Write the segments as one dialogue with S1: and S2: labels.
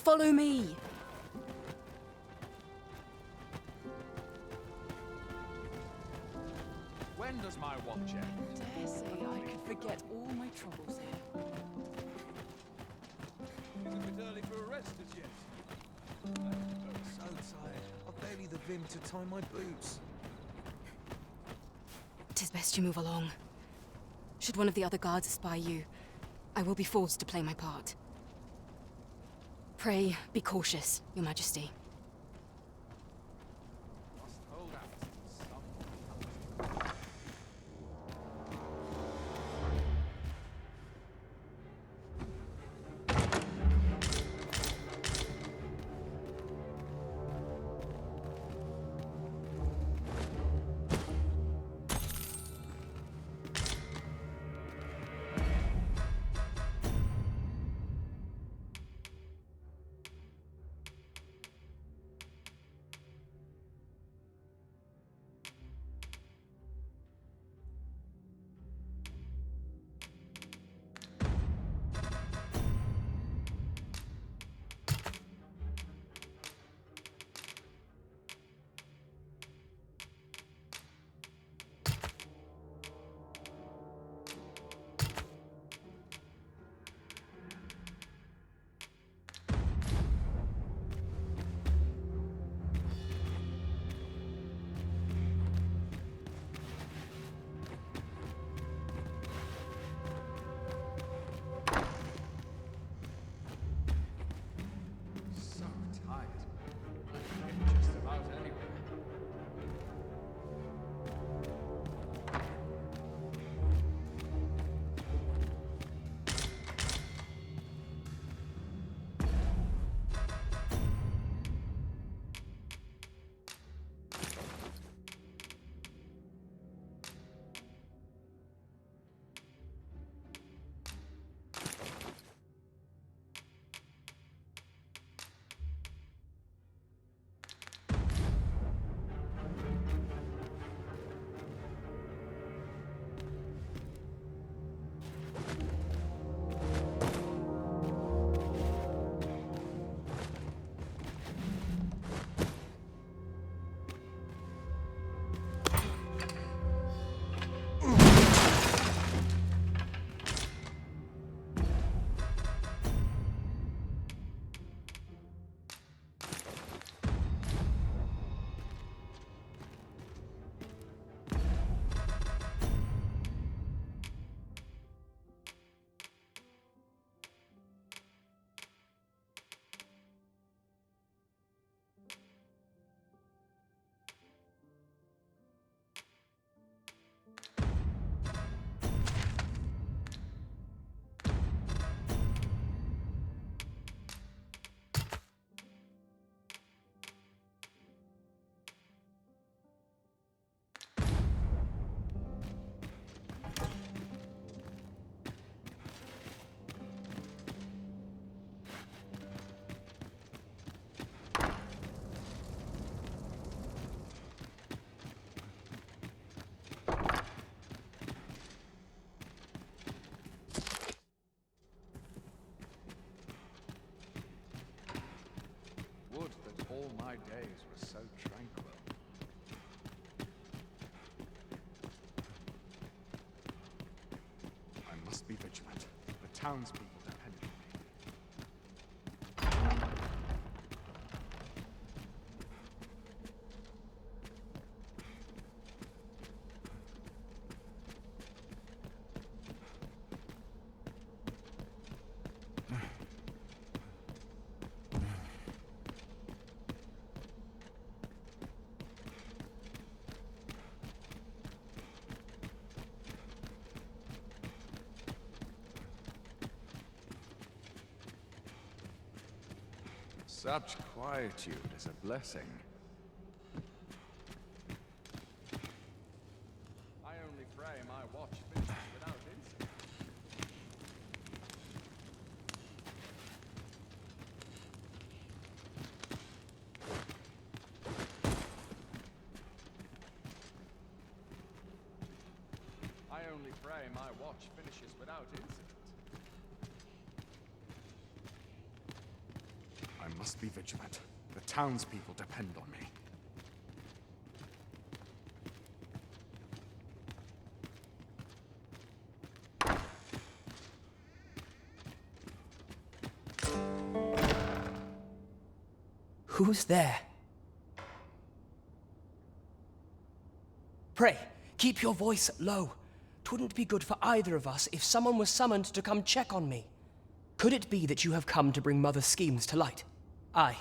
S1: Follow me!
S2: When does my watch end?
S1: Dare say I could forget all my troubles here.
S2: It's a bit early for a rest as yet. I'm so tired. I've barely the vim to tie my boots.
S1: 'Tis best you move along. Should one of the other guards espy you, I will be forced to play my part. Pray, be cautious, Your Majesty.
S2: Must hold out till some. So tired. I can get just about anywhere. Would that all my days were so tranquil. I must be vigilant. The townspeople depend on me. Such quietude is a blessing. I only pray my watch finishes without incident. I only pray my watch finishes without incident. I
S3: must be vigilant. The townspeople depend on me.
S4: Who's there? Pray, keep your voice low. 'Twouldn't be good for either of us if someone was summoned to come check on me. Could it be that you have come to bring Mother's schemes to light? Aye,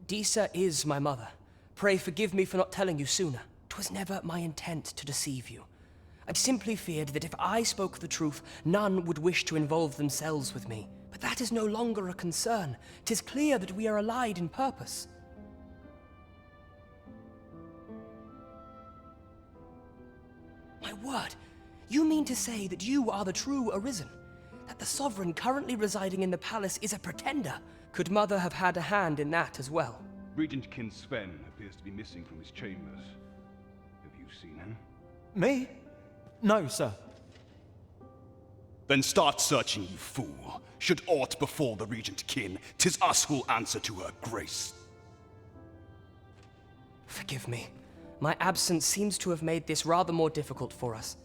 S4: Disa is my mother. Pray forgive me for not telling you sooner. 'Twas never my intent to deceive you. I simply feared that if I spoke the truth, none would wish to involve themselves with me. But that is no longer a concern. 'Tis clear that we are allied in purpose. My word, you mean to say that you are the true Arisen? That the Sovereign currently residing in the palace is a pretender? Could Mother have had a hand in that as well?
S5: Regent Kin Sven appears to be missing from his chambers. Have you seen him?
S2: Me? No, sir.
S6: Then start searching, you fool. Should aught befall the Regent Kin, 'tis us who'll answer to her grace.
S4: Forgive me. My absence seems to have made this rather more difficult for us.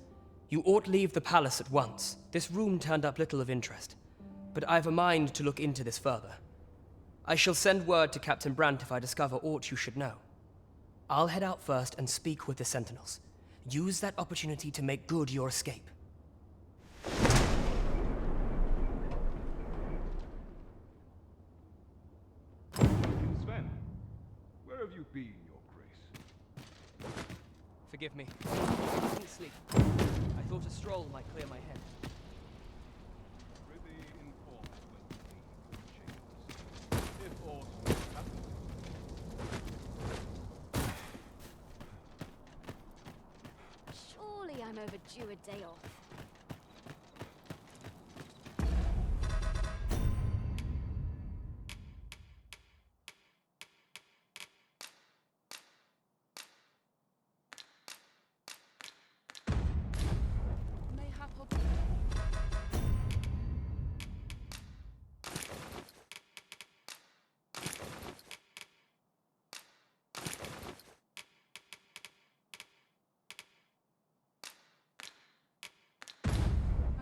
S4: You ought leave the palace at once. This room turned up little of interest, but I've a mind to look into this further. I shall send word to Captain Brandt if I discover aught you should know. I'll head out first and speak with the Sentinels. Use that opportunity to make good your escape.
S5: Kin Sven, where have you been, Your Grace?
S4: Forgive me. I didn't sleep. I thought a stroll might clear my head.
S5: Prithee inform us when you leave your chambers. If aught happens.
S7: Surely I'm overdue a day off.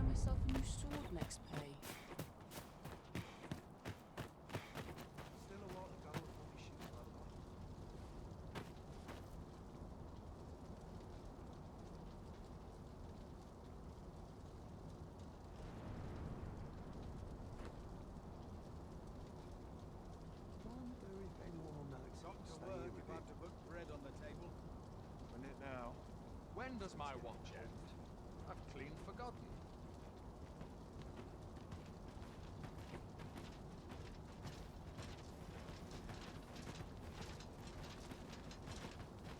S1: Myself a new sword next pay.
S2: Still a while to go before we shoot, by the way. Wonder if anyone will notice.
S8: Got to work if I have to put bread on the table.
S2: When it now?
S8: When does my watch end? I've clean forgotten.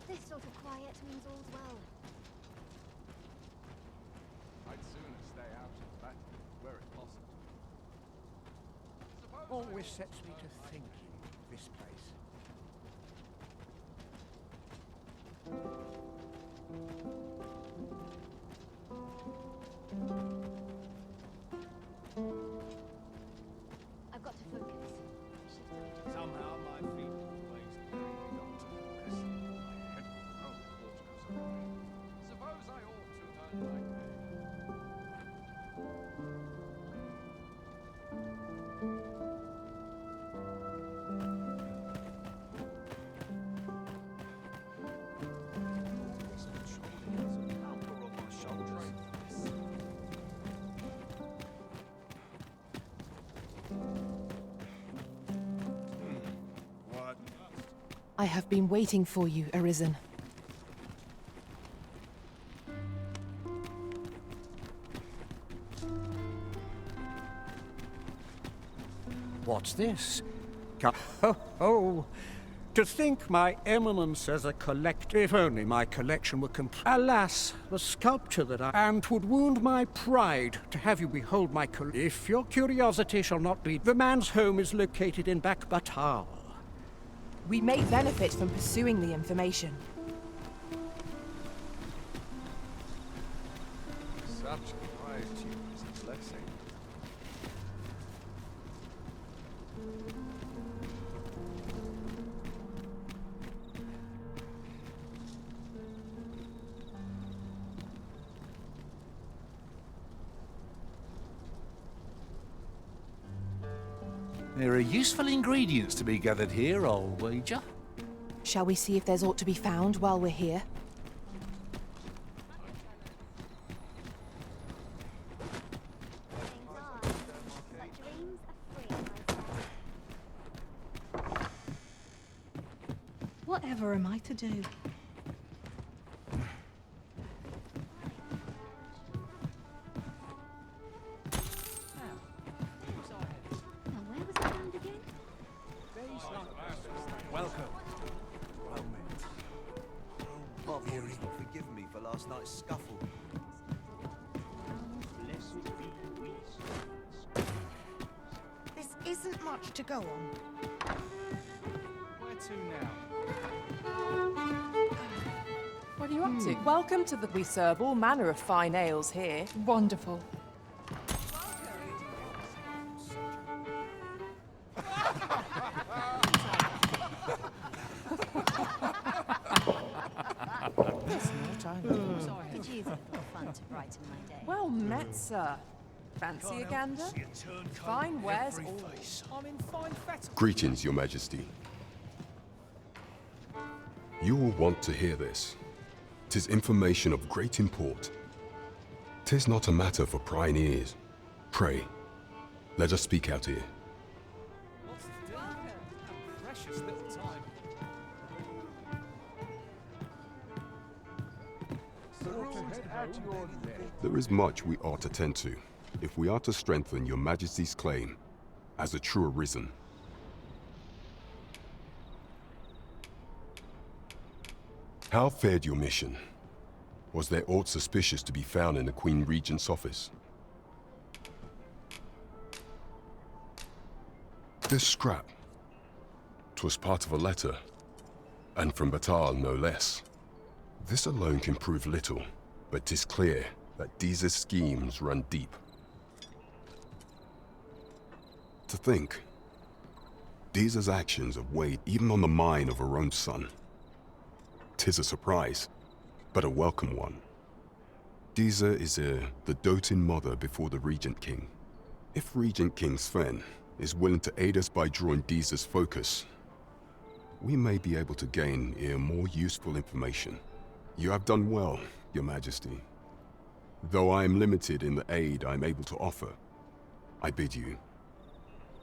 S7: This sort of quiet means all's well.
S8: I'd sooner stay out of that, were it possible.
S9: Always sets me to thinking, this place.
S7: I've got to focus. Shift over to
S8: Somehow my feet always dragged on to the rest. My head will roll if water goes away. Suppose I ought to earn my pay.
S1: I have been waiting for you, Arisen.
S9: What's this? Ho ho! To think my eminence as a collector, if only my collection were complete. Alas, the sculpture that and would wound my pride to have you behold my If your curiosity shall not be, the man's home is located in Bakbatal.
S1: We may benefit from pursuing the information.
S8: Such quietude is a blessing.
S10: There are useful ingredients to be gathered here, I'll wager.
S1: Shall we see if there's aught to be found while we're here?
S7: Things are, but dreams are free, I say.
S11: Whatever am I to do?
S7: Now, where was I found again?
S2: Welcome. Well met. Oh, Mary's not forgiven me for last night's scuffle.
S11: This isn't much to go on.
S2: Where to now?
S12: What are you up to? Welcome to the... We serve all manner of fine ales here. Wonderful.
S7: Could use a little fun to brighten my day.
S12: Well met, sir. Fancy a gander? Fine wares all.
S2: I'm in fine fettle.
S13: Greetings, Your Majesty. You will want to hear this. 'Tis information of great import. 'Tis not a matter for prying ears. Pray, let us speak out here.
S2: What's the deal? Precious little time.
S13: There is much we ought to tend to, if we are to strengthen Your Majesty's claim as a true arisen. How fared your mission? Was there aught suspicious to be found in the Queen Regent's office? This scrap. 'Twas part of a letter, and from Batal no less. This alone can prove little, but 'tis clear that Deeza's schemes run deep. To think, Deeza's actions have weighed even on the mind of her own son. 'Tis a surprise, but a welcome one. Deeza is the doting mother before the Regent King. If Regent King Sven is willing to aid us by drawing Deeza's focus, we may be able to gain more useful information. You have done well, Your Majesty. Though I am limited in the aid I am able to offer, I bid you,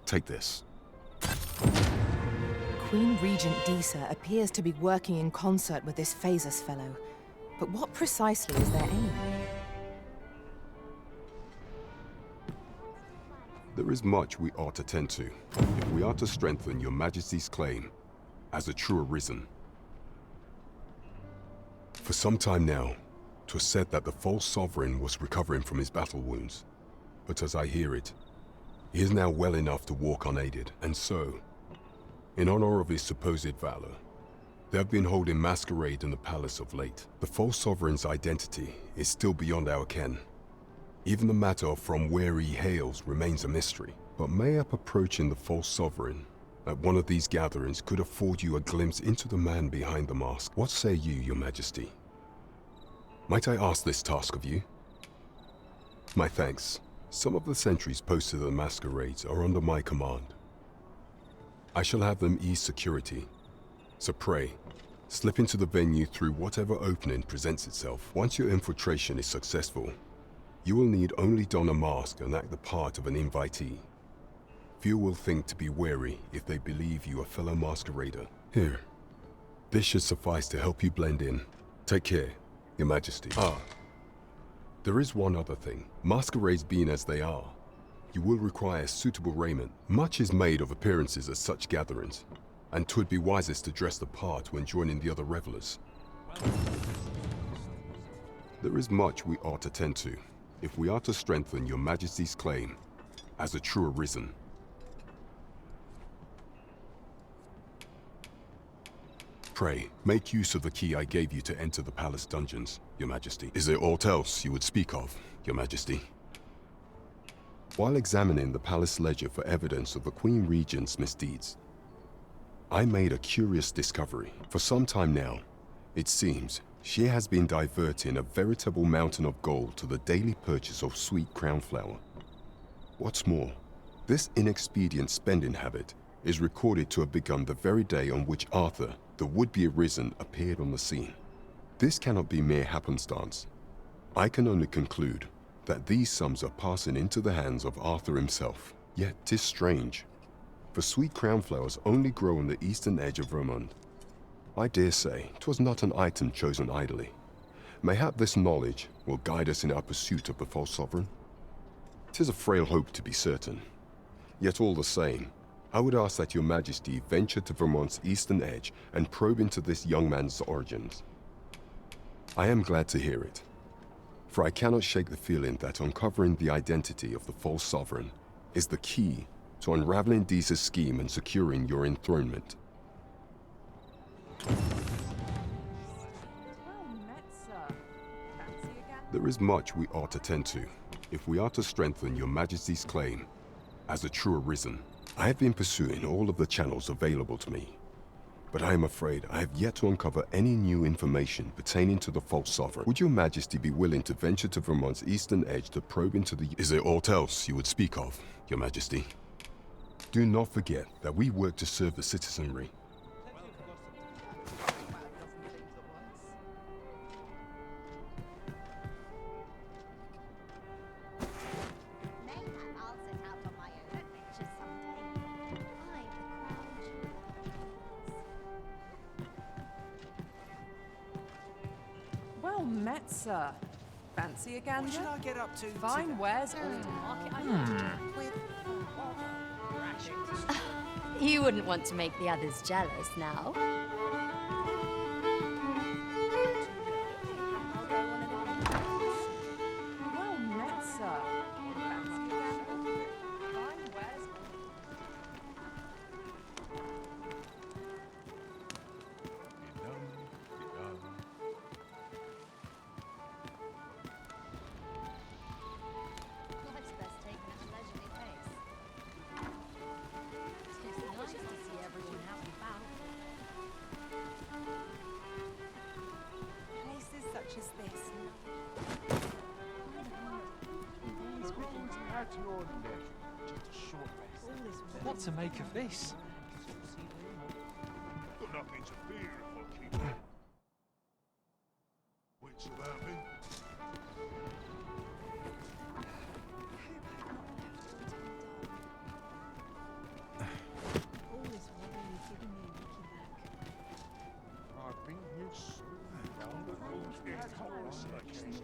S13: take this.
S1: Queen Regent Deeza appears to be working in concert with this Phasus fellow. But what precisely is their aim?
S13: There is much we ought to tend to, if we are to strengthen Your Majesty's claim as a true arisen. For some time now, 'twas said that the false sovereign was recovering from his battle wounds. But as I hear it, he is now well enough to walk unaided, and so, in honor of his supposed valor, they have been holding masquerade in the palace of late. The false sovereign's identity is still beyond our ken. Even the matter of from where he hails remains a mystery. But mayhap approaching the false sovereign at one of these gatherings could afford you a glimpse into the man behind the mask. What say you, Your Majesty? Might I ask this task of you? My thanks. Some of the sentries posted at the masquerades are under my command. I shall have them ease security. So pray, slip into the venue through whatever opening presents itself. Once your infiltration is successful, you will need only don a mask and act the part of an invitee. Few will think to be wary if they believe you a fellow masquerader. Here, this should suffice to help you blend in. Take care, Your Majesty. There is one other thing. Masquerades being as they are, you will require suitable raiment. Much is made of appearances at such gatherings, and 'twould be wisest to dress the part when joining the other revelers. There is much we ought to tend to, if we are to strengthen Your Majesty's claim as a true arisen. Pray, make use of the key I gave you to enter the palace dungeons, Your Majesty. Is there aught else you would speak of, Your Majesty? While examining the palace ledger for evidence of the Queen Regent's misdeeds, I made a curious discovery. For some time now, it seems, she has been diverting a veritable mountain of gold to the daily purchase of sweet crown flower. What's more, This inexpedient spending habit is recorded to have begun the very day on which Arthur, the would-be arisen, appeared on the scene. This cannot be mere happenstance. I can only conclude that these sums are passing into the hands of Arthur himself. Yet 'tis strange, for sweet crownflowers only grow on the eastern edge of Vermund. I dare say 'twas not an item chosen idly. Mayhap this knowledge will guide us in our pursuit of the false sovereign. 'Tis a frail hope, to be certain. Yet all the same, I would ask that your majesty venture to Vermont's eastern edge and probe into this young man's origins. I am glad to hear it, for I cannot shake the feeling that uncovering the identity of the false sovereign is the key to unraveling Disa's scheme and securing your enthronement.
S12: Well met, sir. Fancy again?
S13: There is much we ought to tend to, if we are to strengthen your majesty's claim as a true arisen. I have been pursuing all of the channels available to me, but I am afraid I have yet to uncover any new information pertaining to the false sovereign. Would your majesty be willing to venture to Vermont's eastern edge to probe into the... Is there aught else you would speak of, your majesty? Do not forget that we work to serve the citizenry.
S7: Mayhap I'll set out on my own adventures someday. I'm the crown jewel.
S12: Well met, sir. Fancy again?
S2: What should I get up to
S12: Fine
S2: today?
S12: wares all to market.
S2: With
S14: You wouldn't want to make the others jealous now.
S12: Well met, sir. Fancy again? Fine wares.
S7: Life's best taken at a leisurely pace. It's nice to see everyone out and about.
S11: Places such as this.
S5: At your leisure. Just a short rest.
S2: what to make of this?
S5: Got nothing to fear if I keep it. Wits about me. I've been here soon. Down the road in horse again.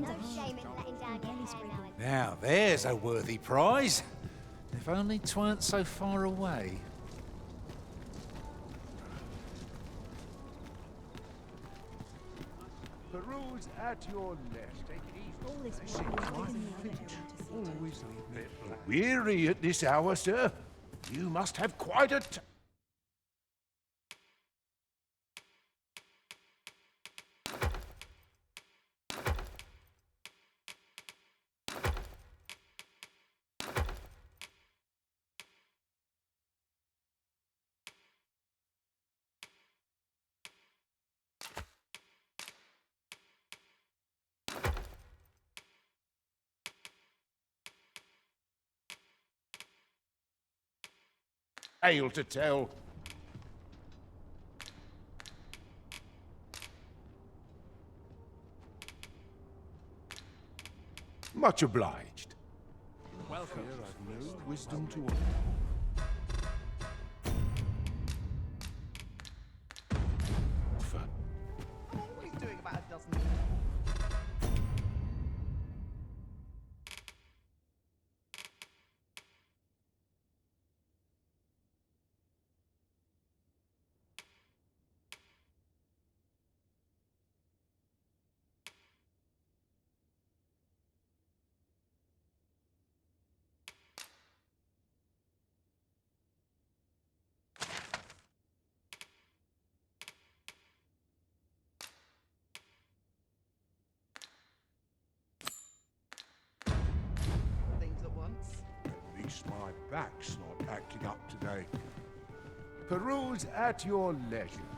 S7: No shame in letting down your hair now and
S10: Now, there's a worthy prize.
S2: If only 'tweren't so far away.
S5: Peruse at your leisure. Take it easy. Always a bit weary at this hour, sir. You must have quite a tale to tell. Much obliged. Welcome. I've no wisdom to offer.
S11: What are you doing about a dozen? Things at once.
S5: At least my back's not acting up today. Peruse at your leisure.